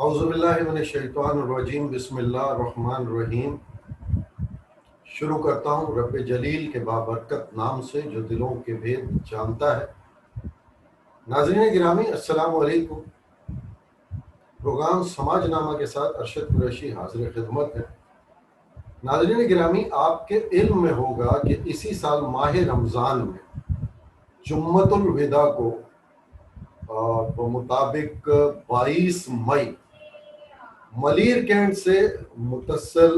اعوذ باللہ من الشیطان الرجیم، بسم اللہ الرحمن الرحیم۔ شروع کرتا ہوں رب جلیل کے بابرکت نام سے جو دلوں کے بھید جانتا ہے۔ ناظرین گرامی، السلام علیکم۔ پروگرام سماج نامہ کے ساتھ ارشد قریشی حاضر خدمت ہے۔ ناظرین گرامی، آپ کے علم میں ہوگا کہ اسی سال ماہ رمضان میں جمعۃ الوداع کو بمطابق 22 مئی ملیر کینٹ سے متصل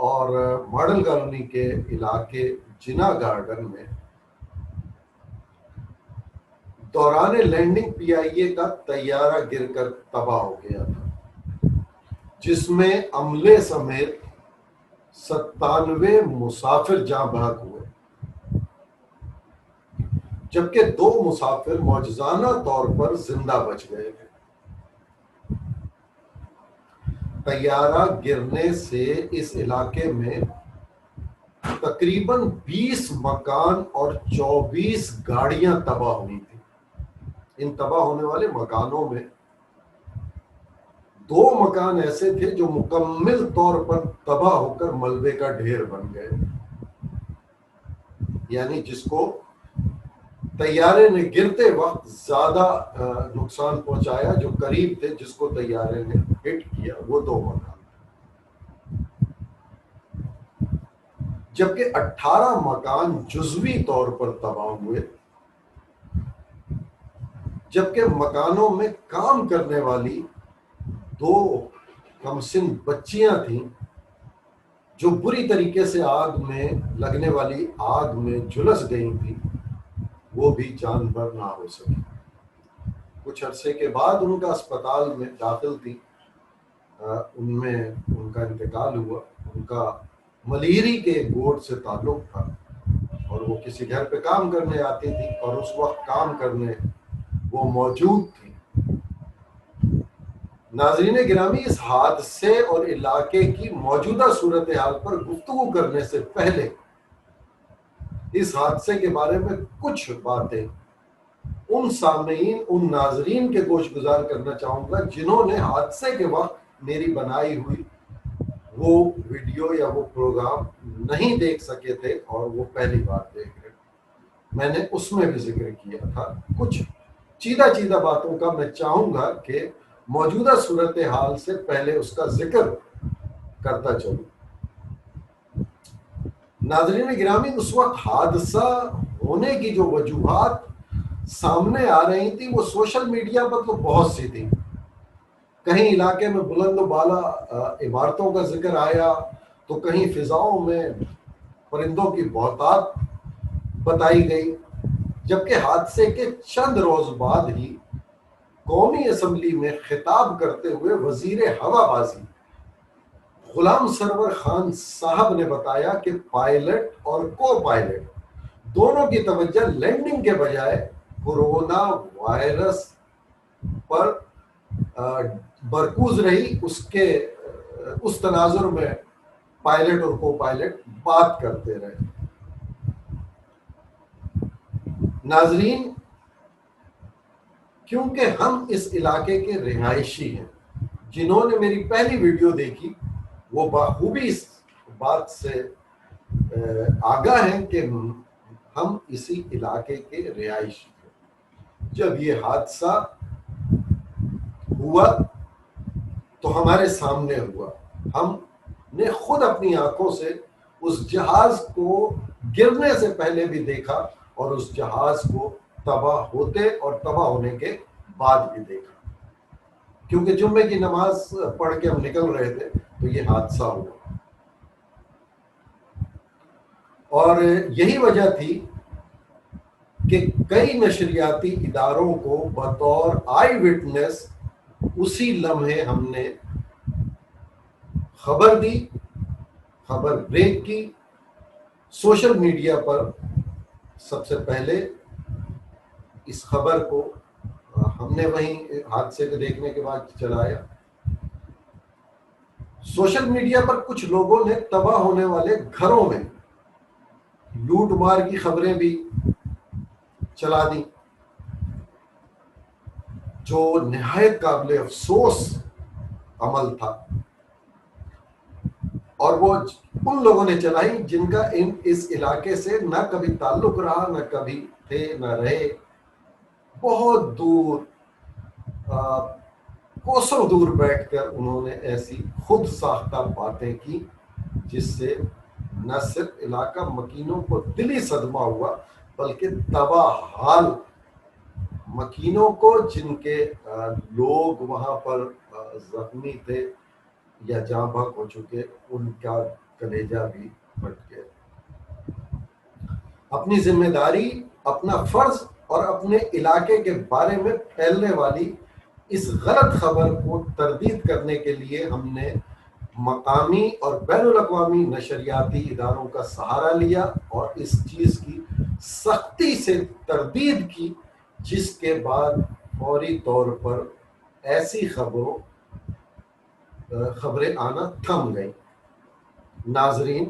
اور ماڈل کالونی کے علاقے جنا گارڈن میں دوران لینڈنگ پی آئی اے کا طیارہ گر کر تباہ ہو گیا تھا، جس میں عملے سمیت 97 مسافر جاں بحق ہوئے، جبکہ 2 مسافر معجزانہ طور پر زندہ بچ گئے تھے۔ طیارہ گرنے سے اس علاقے میں تقریباً 20 مکان اور 24 گاڑیاں تباہ ہوئی تھیں۔ ان تباہ ہونے والے مکانوں میں 2 مکان ایسے تھے جو مکمل طور پر تباہ ہو کر ملبے کا ڈھیر بن گئے، یعنی جس کو طیارے نے گرتے وقت زیادہ نقصان پہنچایا، جو قریب تھے جس کو طیارے نے ہٹ کیا، وہ 2 مکان، جبکہ 18 مکان جزوی طور پر تباہ ہوئے، جبکہ مکانوں میں کام کرنے والی 2 کمسن بچیاں تھیں جو بری طریقے سے آگ میں لگنے والی آگ میں جھلس گئی تھیں، وہ بھی جان بر نہ ہو سکی۔ کچھ عرصے کے بعد ان کا اسپتال میں داخل تھی، ان میں ان کا انتقال ہوا۔ ان کا ملیری کے گوٹ سے تعلق تھا اور وہ کسی گھر پہ کام کرنے آتی تھی اور اس وقت کام کرنے وہ موجود تھی۔ ناظرین گرامی، اس حادثے اور علاقے کی موجودہ صورتحال پر گفتگو کرنے سے پہلے اس حادثے کے بارے میں کچھ باتیں ان سامعین، ان ناظرین کے گوش گزار کرنا چاہوں گا جنہوں نے حادثے کے وقت میری بنائی ہوئی وہ ویڈیو یا وہ پروگرام نہیں دیکھ سکے تھے اور وہ پہلی بار دیکھ رہے۔ میں نے اس میں بھی ذکر کیا تھا، کچھ چیدہ باتوں کا میں چاہوں گا کہ موجودہ صورتحال سے پہلے اس کا ذکر کرتا چلوں۔ ناظرین گرامی، اس وقت حادثہ ہونے کی جو وجوہات سامنے آ رہی تھی وہ سوشل میڈیا پر تو بہت سی تھی۔ کہیں علاقے میں بلند و بالا عمارتوں کا ذکر آیا تو کہیں فضاؤں میں پرندوں کی بہتات بتائی گئی، جبکہ حادثے کے چند روز بعد ہی قومی اسمبلی میں خطاب کرتے ہوئے وزیر ہوا بازی غلام سرور خان صاحب نے بتایا کہ پائلٹ اور کو پائلٹ دونوں کی توجہ لینڈنگ کے بجائے کورونا وائرس پر مرکوز رہی۔ اس تناظر میں پائلٹ اور کو پائلٹ بات کرتے رہے۔ ناظرین، کیونکہ ہم اس علاقے کے رہائشی ہیں، جنہوں نے میری پہلی ویڈیو دیکھی وہ بخوبی اس بات سے آگاہ ہیں کہ ہم اسی علاقے کے رہائشی ہیں۔ جب یہ حادثہ ہوا تو ہمارے سامنے ہوا، ہم نے خود اپنی آنکھوں سے اس جہاز کو گرنے سے پہلے بھی دیکھا اور اس جہاز کو تباہ ہوتے اور تباہ ہونے کے بعد بھی دیکھا، کیونکہ جمعے کی نماز پڑھ کے ہم نکل رہے تھے تو یہ حادثہ ہوا۔ اور یہی وجہ تھی کہ کئی نشریاتی اداروں کو بطور آئی وٹنس اسی لمحے ہم نے خبر دی، خبر بریک کی۔ سوشل میڈیا پر سب سے پہلے اس خبر کو ہم نے وہیں حادثے کو دیکھنے کے بعد چلایا۔ سوشل میڈیا پر کچھ لوگوں نے تباہ ہونے والے گھروں میں لوٹ مار کی خبریں بھی چلا دی، جو نہایت قابل افسوس عمل تھا، اور وہ ان لوگوں نے چلائی جن کا اس علاقے سے نہ کبھی تعلق رہا، نہ کبھی تھے، نہ رہے. بہت دور، کوسوں دور بیٹھ کر انہوں نے ایسی خود ساختہ باتیں کی جس سے نہ صرف علاقہ مکینوں کو دلی صدمہ ہوا بلکہ تباہ حال مکینوں کو، جن کے لوگ وہاں پر زخمی تھے یا جاں بحق ہو چکے، ان کا کلیجہ بھی پھٹ گیا. اپنی ذمہ داری، اپنا فرض اور اپنے علاقے کے بارے میں پھیلنے والی اس غلط خبر کو تردید کرنے کے لیے ہم نے مقامی اور بین الاقوامی نشریاتی اداروں کا سہارا لیا اور اس چیز کی سختی سے تردید کی، جس کے بعد فوری طور پر ایسی خبریں آنا تھم گئی. ناظرین،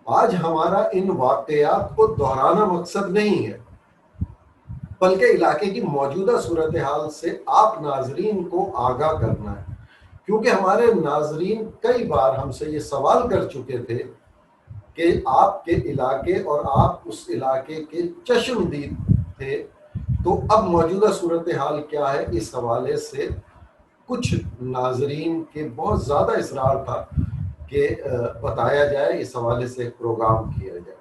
آج ہمارا ان واقعات کو دہرانا مقصد نہیں ہے، بلکہ علاقے کی موجودہ صورتحال سے آپ ناظرین کو آگاہ کرنا ہے، کیونکہ ہمارے ناظرین کئی بار ہم سے یہ سوال کر چکے تھے کہ آپ کے علاقے اور آپ اس علاقے کے چشمدید تھے، تو اب موجودہ صورتحال کیا ہے. اس حوالے سے کچھ ناظرین کے بہت زیادہ اصرار تھا کہ بتایا جائے، اس حوالے سے ایک پروگرام کیا جائے.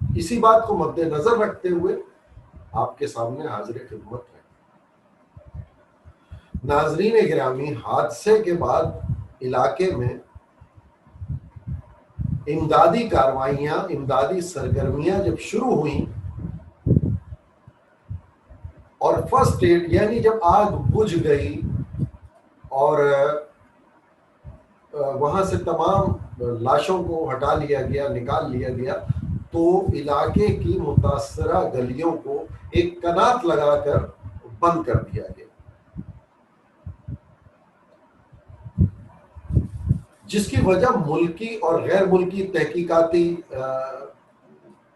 اسی بات کو مد نظر رکھتے ہوئے آپ کے سامنے حاضر خدمت ہے. ناظرین گرامی، حادثے کے بعد علاقے میں امدادی کارروائیاں، امدادی سرگرمیاں جب شروع ہوئیں اور فرسٹ ایڈ یعنی جب آگ بجھ گئی اور وہاں سے تمام لاشوں کو ہٹا لیا گیا، نکال لیا گیا، تو علاقے کی متاثرہ گلیوں کو ایک کنات لگا کر بند کر دیا گیا، جس کی وجہ ملکی اور غیر ملکی تحقیقاتی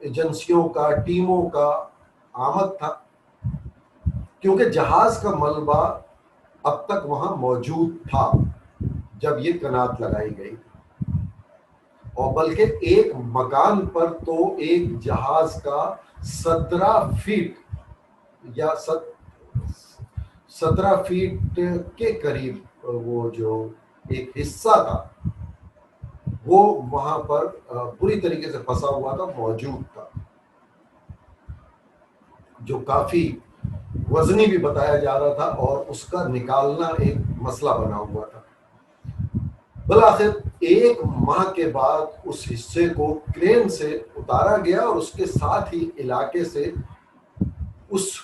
ایجنسیوں کا، ٹیموں کا آمد تھا، کیونکہ جہاز کا ملبہ اب تک وہاں موجود تھا جب یہ کنات لگائی گئی، اور بلکہ ایک مکان پر تو ایک جہاز کا 17 فیٹ یا 17 فیٹ کے قریب وہ جو ایک حصہ تھا وہ وہاں پر پوری طریقے سے پھنسا ہوا تھا، موجود تھا، جو کافی وزنی بھی بتایا جا رہا تھا اور اس کا نکالنا ایک مسئلہ بنا ہوا تھا. بالآخر 1 ماہ کے بعد اس حصے کو کرین سے اتارا گیا اور اس کے ساتھ ہی علاقے سے اس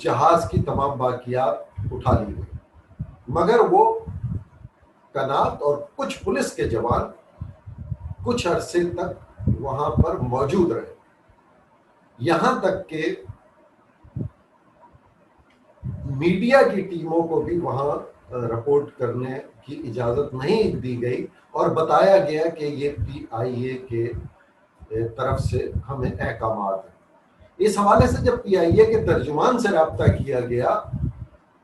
جہاز کی تمام باقیات اٹھا لی گئی، مگر وہ کنات اور کچھ پولیس کے جوان کچھ عرصے تک وہاں پر موجود رہے، یہاں تک کہ میڈیا کی ٹیموں کو بھی وہاں رپورٹ کرنے کی اجازت نہیں دی گئی اور بتایا گیا کہ یہ PIA کے طرف سے ہمیں احکامات ہیں. اس حوالے سے جب PIA کے ترجمان سے رابطہ کیا گیا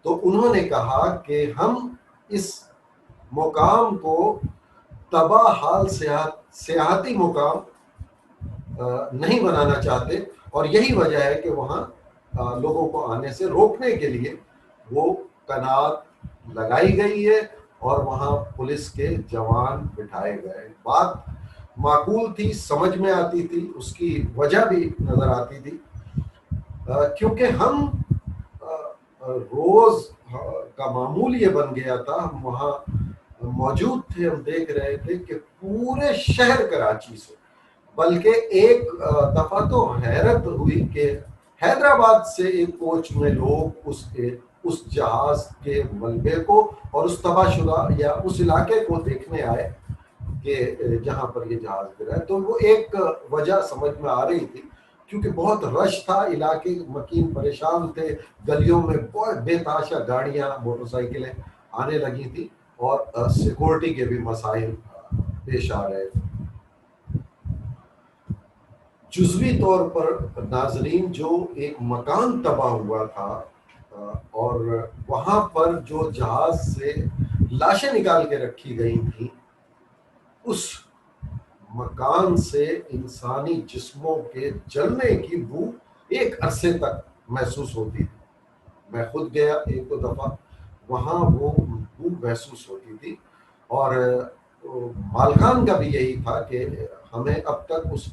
تو انہوں نے کہا کہ ہم اس مقام کو تباہ حال سیاحتی مقام نہیں بنانا چاہتے، اور یہی وجہ ہے کہ وہاں لوگوں کو آنے سے روکنے کے لیے وہ کنات لگائی گئی ہے اور وہاں پولیس کے جوان بٹھائے گئے. بات معقول تھی، سمجھ میں آتی تھی، اس کی وجہ بھی نظر آتی تھی، کیونکہ ہم روز کا معمول یہ بن گیا تھا، ہم وہاں موجود تھے، ہم دیکھ رہے تھے کہ پورے شہر کراچی سے، بلکہ ایک دفعہ تو حیرت ہوئی کہ حیدرآباد سے ایک کوچ میں لوگ اس جہاز کے ملبے کو اور اس تباہ شدہ یا اس علاقے کو دیکھنے آئے کہ جہاں پر یہ جہاز گرا ہے. تو وہ ایک وجہ سمجھ میں آ رہی تھی، کیونکہ بہت رش تھا، علاقے مکین پریشان تھے، گلیوں میں بہت بے تحاشا گاڑیاں، موٹر سائیکلیں آنے لگی تھی اور سیکورٹی کے بھی مسائل پیش آ رہے تھے. جزوی طور پر ناظرین، جو ایک مکان تباہ ہوا تھا اور وہاں پر جو جہاز سے لاشیں نکال کے رکھی گئی تھیں اس مکان سے انسانی جسموں کے جلنے کی بو ایک عرصے تک محسوس ہوتی تھی. میں خود گیا ایک دو دفعہ, وہاں وہ بو محسوس ہوتی تھی. اور مالکان کا بھی یہی تھا کہ ہمیں اب تک اس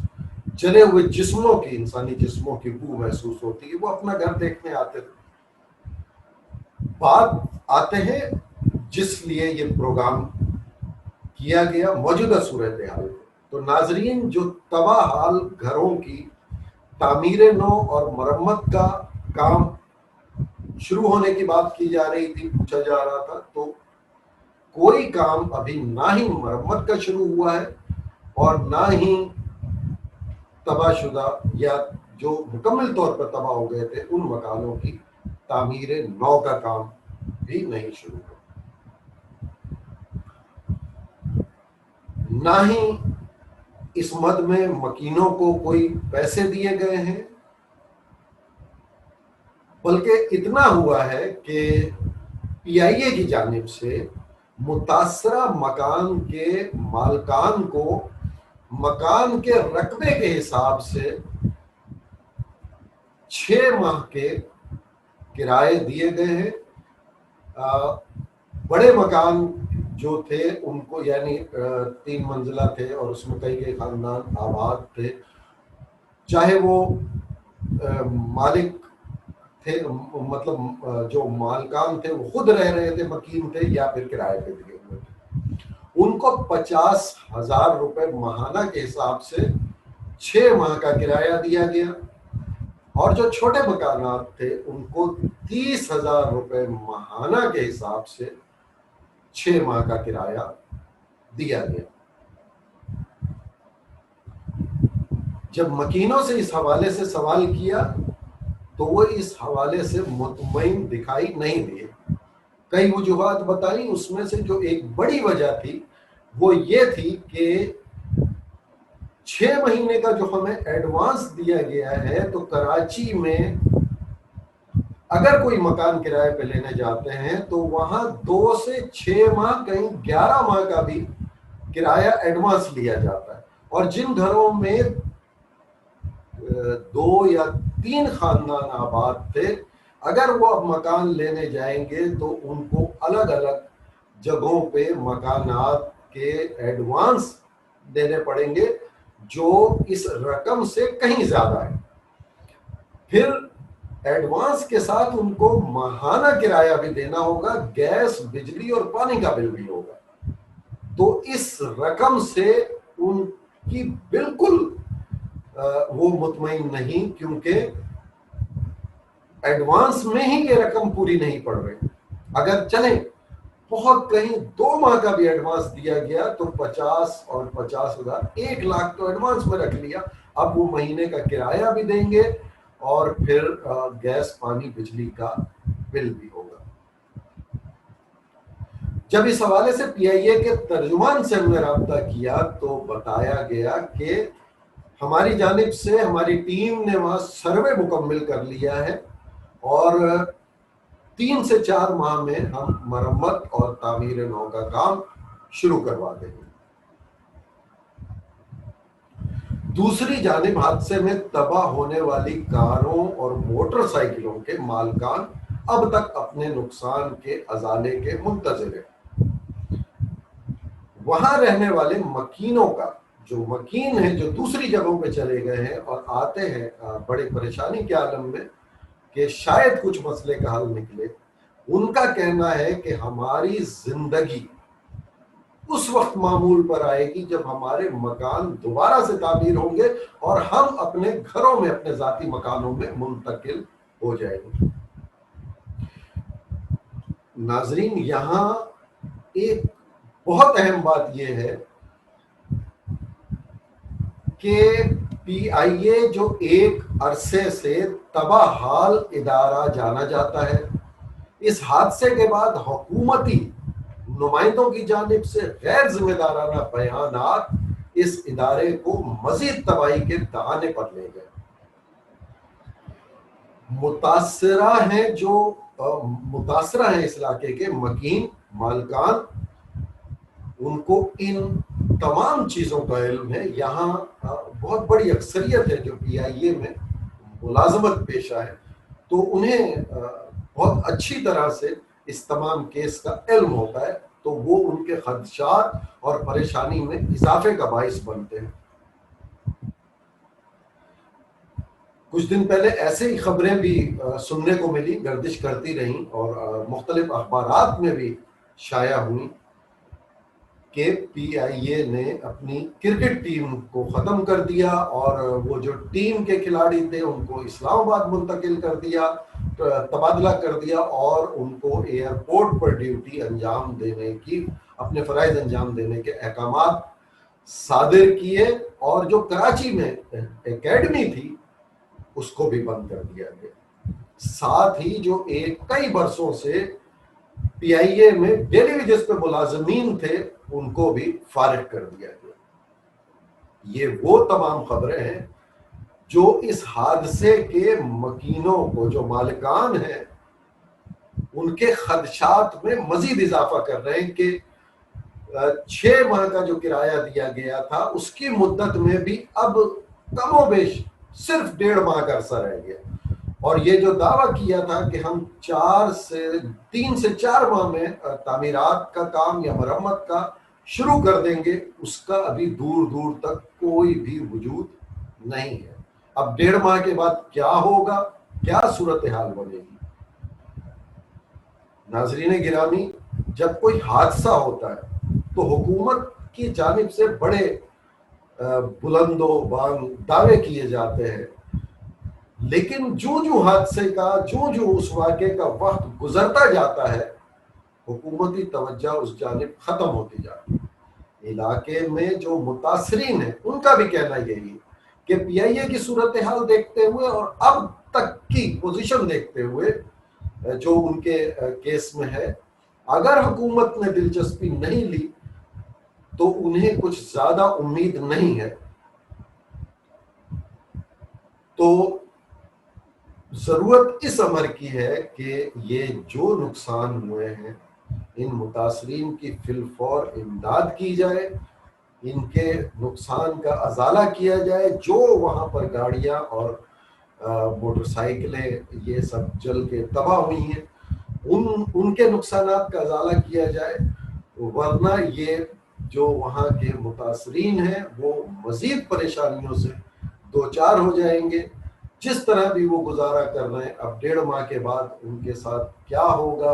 جلے ہوئے جسموں کی, انسانی جسموں کی بو محسوس ہوتی ہے. وہ اپنا گھر دیکھنے آتے تھے. بات آتے ہیں جس لیے یہ پروگرام کیا گیا, موجودہ صورتحال. تو ناظرین, جو تباہ حال گھروں کی تعمیر نو اور مرمت کا کام شروع ہونے کی بات کی جا رہی تھی, پوچھا جا رہا تھا, تو کوئی کام ابھی نہ ہی مرمت کا شروع ہوا ہے اور نہ ہی تباہ شدہ یا جو مکمل طور پر تباہ ہو گئے تھے ان مکانوں کی تعمیر نو کا کام بھی نہیں شروع ہوا. نہ ہی اس مد میں مکینوں کو کوئی پیسے دیے گئے ہیں, بلکہ اتنا ہوا ہے کہ پی آئی اے کی جانب سے متاثرہ مکان کے مالکان کو مکان کے رقبے کے حساب سے 6 ماہ کے کرائے دیے گئے ہیں. بڑے مکان جو تھے ان کو, یعنی 3 منزلہ تھے اور اس میں کئی خاندان آباد تھے, چاہے وہ مالک تھے, مطلب جو مالکان تھے وہ خود رہ رہے تھے, مکین تھے, یا پھر کرائے پہ دیے ہوئے تھے, ان کو 50,000 روپے ماہانہ کے حساب سے 6 ماہ کا کرایہ دیا گیا. اور جو چھوٹے مکانات تھے ان کو 30,000 روپے ماہانہ کے حساب سے 6 ماہ کا کرایہ دیا گیا. جب مکینوں سے اس حوالے سے سوال کیا تو وہ اس حوالے سے مطمئن دکھائی نہیں دیے. کئی وجوہات بتائیں, اس میں سے جو ایک بڑی وجہ تھی وہ یہ تھی کہ 6 مہینے کا جو ہمیں ایڈوانس دیا گیا ہے, تو کراچی میں اگر کوئی مکان کرائے پہ لینے جاتے ہیں تو وہاں 2 سے 6 ماہ, کہیں 11 ماہ کا بھی کرایہ ایڈوانس لیا جاتا ہے. اور جن گھروں میں 2 یا 3 خاندان آباد تھے, اگر وہ اب مکان لینے جائیں گے تو ان کو الگ الگ جگہوں پہ مکانات کے ایڈوانس دینے پڑیں گے جو اس رقم سے کہیں زیادہ ہے. پھر ایڈوانس کے ساتھ ان کو ماہانہ کرایہ بھی دینا ہوگا, گیس, بجلی اور پانی کا بل بھی ہوگا. تو اس رقم سے ان کی بالکل وہ مطمئن نہیں, کیونکہ ایڈوانس میں ہی یہ رقم پوری نہیں پڑ رہی. اگر چلیں بہت کہیں 2 ماہ کا بھی ایڈوانس دیا گیا تو 50 اور 50,000, 1 لاکھ تو ایڈوانس میں رکھ لیا. اب وہ مہینے کا کرایہ بھی دیں گے اور پھر گیس, پانی, بجلی کا بل بھی ہوگا. جب اس حوالے سے پی آئی اے کے ترجمان سے ہم نے رابطہ کیا تو بتایا گیا کہ ہماری جانب سے ہماری ٹیم نے وہاں سروے مکمل کر لیا ہے اور 3 سے 4 ماہ میں ہم مرمت اور تعمیر نو کا کام شروع کروا دیں گے. دوسری جانب حادثے میں تباہ ہونے والی کاروں اور موٹر سائیکلوں کے مالکان اب تک اپنے نقصان کے ازالے کے منتظر ہیں. وہاں رہنے والے مکینوں کا, جو مکین ہیں جو دوسری جگہوں پہ چلے گئے ہیں اور آتے ہیں بڑی پریشانی کے عالم میں کہ شاید کچھ مسئلے کا حل نکلے, ان کا کہنا ہے کہ ہماری زندگی اس وقت معمول پر آئے گی جب ہمارے مکان دوبارہ سے تعمیر ہوں گے اور ہم اپنے گھروں میں, اپنے ذاتی مکانوں میں منتقل ہو جائیں گے. ناظرین, یہاں ایک بہت اہم بات یہ ہے کہ پی آئی اے جو ایک عرصے سے تباہ حال ادارہ جانا جاتا ہے, اس حادثے کے بعد حکومتی نمائندوں کی جانب سے غیر ذمہ دارانہ بیانات اس ادارے کو مزید تباہی کے دہانے پر لے گئے. متاثرہ ہیں جو متاثرہ ہیں اس علاقے کے مکین مالکان، ان کو ان تمام چیزوں کا علم ہے. یہاں بہت بڑی اکثریت ہے جو PIA میں ملازمت پیشہ ہے، تو انہیں بہت اچھی طرح سے اس تمام کیس کا علم ہوتا ہے، تو وہ ان کے خدشات اور پریشانی میں اضافے کا باعث بنتے ہیں. کچھ دن پہلے ایسے ہی خبریں بھی سننے کو ملی، گردش کرتی رہیں اور مختلف اخبارات میں بھی شائع ہوئی کہ PIA نے اپنی کرکٹ ٹیم کو ختم کر دیا اور وہ جو ٹیم کے کھلاڑی تھے ان کو اسلام آباد منتقل کر دیا، تبادلہ کر دیا، اور ان کو ایئرپورٹ پر ڈیوٹی انجام دینے کی، اپنے فرائض انجام دینے کے احکامات صادر کیے، اور جو کراچی میں اکیڈمی تھی اس کو بھی بند کر دیا گیا. ساتھ ہی جو کئی برسوں سے PIA میں ڈیلی ویجز پہ ملازمین تھے ان کو بھی فارغ کر دیا گیا. یہ وہ تمام خبریں ہیں جو اس حادثے کے مکینوں کو، جو مالکان ہیں، ان کے خدشات میں مزید اضافہ کر رہے ہیں کہ 6 ماہ کا جو کرایہ دیا گیا تھا اس کی مدت میں بھی اب کم و بیش صرف 1.5 ماہ کا عرصہ رہ گیا، اور یہ جو دعویٰ کیا تھا کہ ہم 3 سے 4 ماہ میں تعمیرات کا کام یا مرمت کا شروع کر دیں گے، اس کا ابھی دور دور تک کوئی بھی وجود نہیں ہے. اب 1.5 ماہ کے بعد کیا ہوگا، کیا صورتحال بنے گی؟ ناظرین گرامی، جب کوئی حادثہ ہوتا ہے تو حکومت کی جانب سے بڑے بلند و بانگ دعوے کیے جاتے ہیں، لیکن جو حادثے کا، جو اس واقعے کا وقت گزرتا جاتا ہے، حکومتی توجہ اس جانب ختم ہوتی جاتی ہے. علاقے میں جو متاثرین ہیں ان کا بھی کہنا یہی ہے کہ PIA کی صورتحال دیکھتے ہوئے اور اب تک کی پوزیشن دیکھتے ہوئے جو ان کے کیس میں ہے، اگر حکومت نے دلچسپی نہیں لی تو انہیں کچھ زیادہ امید نہیں ہے. تو ضرورت اس امر کی ہے کہ یہ جو نقصان ہوئے ہیں ان متاثرین کی فی الفور امداد کی جائے، ان کے نقصان کا ازالہ کیا جائے. جو وہاں پر گاڑیاں اور موٹر سائیکلیں یہ سب جل کے تباہ ہوئی ہیں ان کے نقصانات کا ازالہ کیا جائے، ورنہ یہ جو وہاں کے متاثرین ہیں وہ مزید پریشانیوں سے دوچار ہو جائیں گے. جس طرح بھی وہ گزارا کر رہے ہیں، اب 1.5 ماہ کے بعد ان کے ساتھ کیا ہوگا،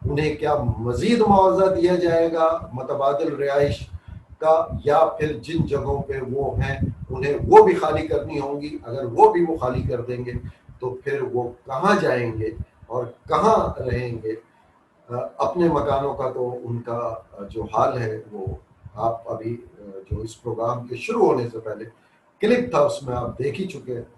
انہیں کیا مزید معاوضہ دیا جائے گا متبادل رہائش کا، یا پھر جن جگہوں پہ وہ ہیں انہیں وہ بھی خالی کرنی ہوں گی. اگر وہ بھی وہ خالی کر دیں گے تو پھر وہ کہاں جائیں گے اور کہاں رہیں گے؟ اپنے مکانوں کا تو ان کا جو حال ہے وہ آپ ابھی جو اس پروگرام کے شروع ہونے سے پہلے کلپ تھا اس میں آپ دیکھ ہی چکے ہیں.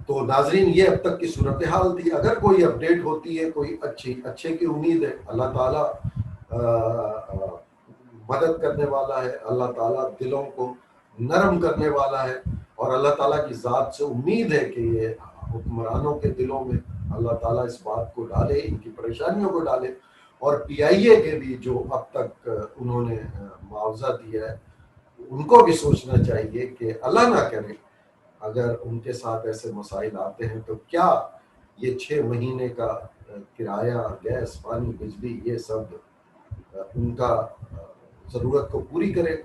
تو ناظرین، یہ اب تک کی صورتحال تھی. اگر کوئی اپڈیٹ ہوتی ہے، کوئی اچھے کی امید ہے. اللہ تعالیٰ مدد کرنے والا ہے، اللہ تعالیٰ دلوں کو نرم کرنے والا ہے، اور اللہ تعالیٰ کی ذات سے امید ہے کہ یہ حکمرانوں کے دلوں میں اللہ تعالیٰ اس بات کو ڈالے، ان کی پریشانیوں کو ڈالے. اور PIA کے بھی جو اب تک انہوں نے معاوضہ دیا ہے ان کو بھی سوچنا چاہیے کہ اللہ نہ کرے اگر ان کے ساتھ ایسے مسائل آتے ہیں تو کیا یہ 6 مہینے کا کرایہ، گیس، پانی، بجلی، یہ سب ان کا ضرورت کو پوری کرے.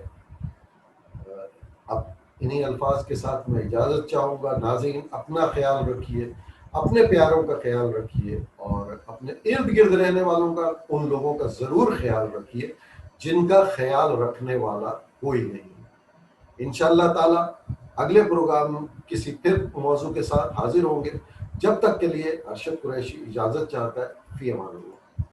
اب انہی الفاظ کے ساتھ میں اجازت چاہوں گا. ناظرین، اپنا خیال رکھیے، اپنے پیاروں کا خیال رکھیے، اور اپنے ارد گرد رہنے والوں کا، ان لوگوں کا ضرور خیال رکھیے جن کا خیال رکھنے والا کوئی نہیں. انشاءاللہ تعالی اگلے پروگرام کسی پھر موضوع کے ساتھ حاضر ہوں گے. جب تک کے لیے ارشد قریشی اجازت چاہتا ہے. فی امان اللہ.